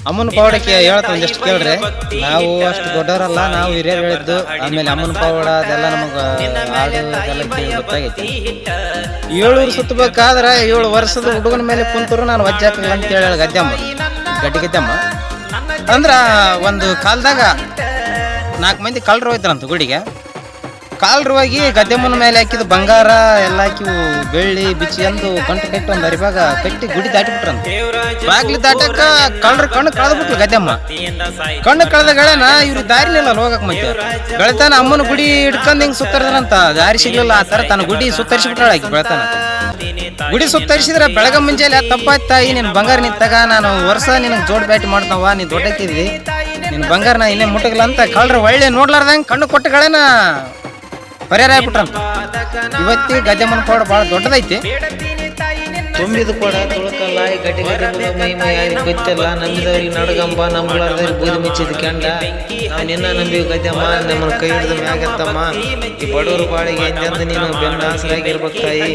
ಅಮ್ಮನ ಪವಾಡಕ್ಕೆ ಹೇಳ್ತ ಒಂದಿಷ್ಟು ಕೇಳ್ರಿ. ನಾವು ಅಷ್ಟು ದೊಡ್ಡವರಲ್ಲ, ನಾವು ಹಿರಿಯರು ಹೇಳಿದ್ದು. ಆಮೇಲೆ ಅಮ್ಮನ ಪವಾಡ ಅದೆಲ್ಲ ನಮಗೆ ಹಾಡು ಅದೆಲ್ಲ ಕೇಳಿ ಗೊತ್ತಾಗೈತಿ. 7 ಸುತ್ತಬೇಕಾದ್ರೆ 7 ವರ್ಷದ ಹುಡುಗನ ಮೇಲೆ ಕುಂತರು ನಾನು ವಜ್ಜಾಕಲ್ಲ ಅಂತ ಹೇಳಿ ಗದ್ದೆಮ್ಮ, ಗಡ್ಡಿ ಗದ್ದೆಮ್ಮ ಅಂದ್ರ ಒಂದು ಕಾಲದಾಗ 4 ಮಂದಿ ಕಳ್ಳರು ಹೋಯ್ತಾರಂತ ಗುಡಿಗೆ. ಕಾಲ್ರು ಹೋಗಿ ಗದ್ದೆಮ್ಮನ ಮೇಲೆ ಹಾಕಿದ ಬಂಗಾರ ಎಲ್ಲ ಹಾಕಿ ಬೆಳ್ಳಿ ಬಿಚ್ಚಿ ಎಂದು ಗಂಟು ಕಟ್ಟಿ ಒಂದು ಅರಿಭಾಗ ಕಟ್ಟಿ ಗುಡಿ ದಾಟಿಬಿಟ್ರಂತ. ಬಾಗ್ಲಿ ದಾಟಕ್ಕ ಕಳ್ಳರು ಕಣ್ಣು ಕಳೆದ್ಬಿಟ್ಲು ಗದ್ದೆಮ್ಮ. ಕಣ್ಣು ಕಳೆದ ಗಳನ ಇವ್ರು ದಾರಿಲಿಲ್ಲ ಹೋಗಕ್. ಮತ್ತೆ ಬೆಳತಾನ ಅಮ್ಮನ ಗುಡಿ ಹಿಡ್ಕೊಂಡ್ ಹಿಂಗ್ ಸುತ್ತರ್ತಾರಂತ, ದಾರಿ ಸಿಗ್ಲಿಲ್ಲ. ಆ ತರ ತನ್ನ ಗುಡಿ ಸುತ್ತರಿಸಿಬಿಟ್ಟಾಳ ಆಕಿ. ಬೆಳತಾನ ಗುಡಿ ಸುತ್ತರಿಸಿದ್ರೆ ಬೆಳಗ ಮುಂಜಾನೆ ತಪ್ಪಾಯ್ತು ತಾಯಿ, ನಿನ್ ಬಂಗಾರ ನಿಂತಾಗ ನಾನು ವರ್ಷ ನಿನಗೆ ಜೋಡ್ ಬ್ಯಾಟಿ ಮಾಡ್ತಾವ, ನೀನ್ ದೊಡ್ಡಕ್ಕಿದ್ವಿ, ನಿನ್ ಬಂಗಾರ ನಾ ಇನ್ನೇ ಮುಟ್ಟಗಲ್ಲ ಅಂತ ಕಳ್ಳರು ಒಳ್ಳೆ ನೋಡ್ಲಾರ್ದಂಗ ಕಣ್ಣು ಕೊಟ್ಟಗಳೇನ ಪರಿಹಾರ ಆಗ್ಬಿಟ್ರಂತ. ಇವತ್ತಿಗೆ ಗದ್ದೆಮ್ಮನ ಪವಾಡ ಭಾಳ ದೊಡ್ಡದೈತಿ. ತುಂಬಿದ ಕೊಡ ತುಳಕಲ್ಲ ಗಡ್ಡಿ ಗಡ್ಡಿ ಮೈ ಮೈ ಗೊತ್ತಿಲ್ಲ, ನಂಬಿದವ್ರಿಗೆ ನಡಗಂಬ, ನಂಬಲಾರ್ದವ್ರಿಗೆ ಬೂದಿ ಮುಚ್ಚಿದ ಕೆಂಡ. ನಾವು ನಿನ್ನ ನಂಬಿ ಗದ್ದೆಮ್ಮ, ನಮ್ಮನ್ನ ಕೈ ಹಿಡಿದ ಮ್ಯಾಗತ್ತಮ್ಮ. ಈ ಬಡವರು ಬಾಳಿಗೆ ಎಂದೆಂದು ನೀನು ಬೆನ್ನ ಆಸರಾಗಿರ್ಬೇಕು ತಾಯಿ.